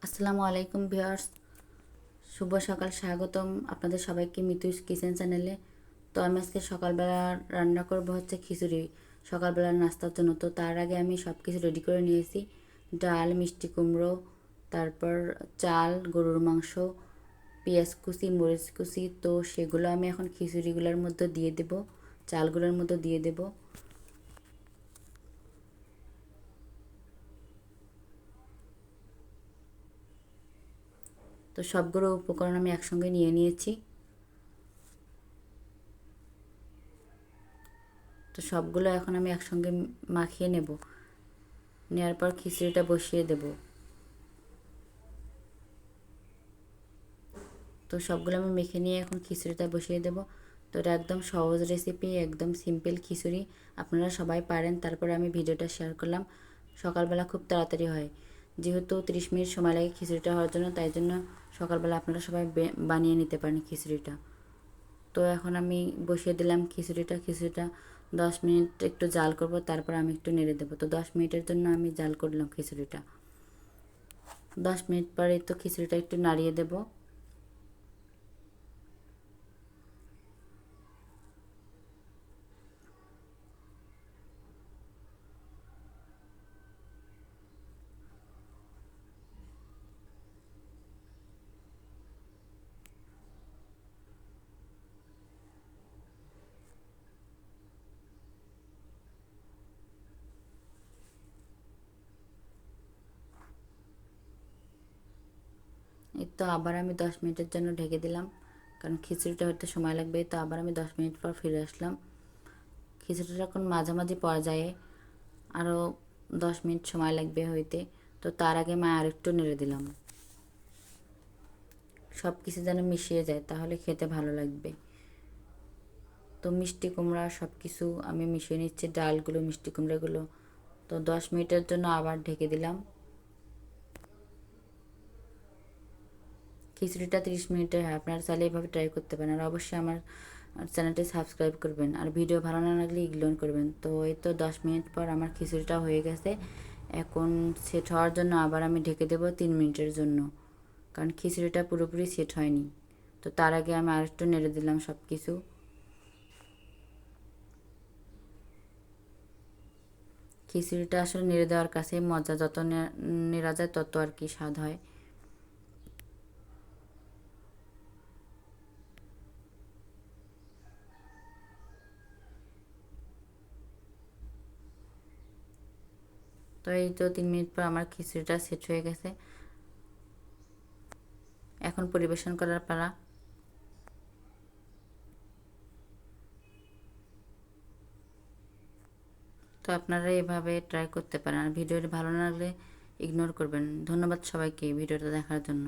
আসসালামু আলাইকুম ভিউয়ার্স, শুভ সকাল। স্বাগতম আপনাদের সবাইকে মিতুস কিচেন চ্যানেলে। তো আমি আজকে সকালবেলা রান্না করব হচ্ছে খিচুড়ি, সকালবেলার নাস্তার জন্য। তো তার আগে আমি সব কিছু রেডি করে নিয়েছি। ডাল, মিষ্টি কুমড়ো, তারপর চাল, গরুর মাংস, পেঁয়াজ কুচি, মরিচ কুচি। তো সেগুলো আমি এখন খিচুড়িগুলোর মধ্যে দিয়ে দেব, চালগুলোর মধ্যে দিয়ে দেব। তো সবগুলো উপকরণ আমি একসঙ্গে নিয়ে নিয়েছি। তো সবগুলো এখন আমি একসঙ্গে মাখিয়ে নেব। নেওয়ার পর খিচুড়িটা বসিয়ে দেব। তো সবগুলো আমি মেখে নিয়ে এখন খিচুড়িটা বসিয়ে দেব। তো এটা একদম সহজ রেসিপি, একদম সিম্পল খিচুড়ি, আপনারা সবাই পারেন। তারপরে আমি ভিডিওটা শেয়ার করলাম। সকালবেলা খুব তাড়াতাড়ি হয়, যেহেতু 30 মিনিট সময় লাগে খিচুড়িটা হওয়ার জন্য, তাই জন্য সকালবেলা আপনারা সবাই বানিয়ে নিতে পারেন খিচুড়িটা। তো এখন আমি বসিয়ে দিলাম খিচুড়িটা 10 মিনিট একটু জাল করব, তারপর আমি একটু নেড়ে দেবো। তো 10 মিনিটের জন্য আমি জাল করলাম খিচুড়িটা। 10 মিনিট পরে তো খিচুড়িটা একটু নাড়িয়ে দেবো। এই তো আবার আমি 10 মিনিটের জন্য ঢেকে দিলাম, কারণ খিচুড়িটা হতে সময় লাগবে। তো আবার আমি 10 মিনিট পর ফিরে আসলাম। খিচুড়িটা এখন মাঝামাঝি পর্যায়ে, আরও 10 মিনিট সময় লাগবে হইতে। তো তার আগে মা আরেকটু নেড়ে দিলাম, সব কিছু যেন মিশিয়ে যায়, তাহলে খেতে ভালো লাগবে। তো মিষ্টি কুমড়া সব কিছু আমি মিশিয়ে নিচ্ছি, ডালগুলো, মিষ্টি কুমড়াগুলো। তো 10 মিনিটের জন্য আবার ঢেকে দিলাম। খিচুড়িটা 30 মিনিটের হয়, আপনারা চাইলে এভাবে ট্রাই করতে পারেন। আর অবশ্যই আমার চ্যানেলটি সাবস্ক্রাইব করবেন, আর ভিডিও ভালো না লাগলে ইগনোর করবেন। তো এই তো 10 মিনিট পর আমার খিচুড়িটা হয়ে গেছে। এখন সেট হওয়ার জন্য আবার আমি ঢেকে দেবো 3 মিনিটের জন্য, কারণ খিচুড়িটা পুরোপুরি সেট হয়নি। তো তার আগে আমি আরেকটু নেড়ে দিলাম সব কিছু। খিচুড়িটা আসলে নেড়ে দেওয়ার কাছে মজা, যত নেড়া যায় তত আর কি স্বাদ হয়। তো এই তো 3 মিনিট পর আমার খিচুড়িটা সেট হয়ে গেছে। এখন পরিবেশন করার পালা। তো আপনারা এভাবে ট্রাই করতে পারেন, আর ভিডিওটি ভালো না লাগলে ইগনোর করবেন। ধন্যবাদ সবাইকে ভিডিওটা দেখার জন্য।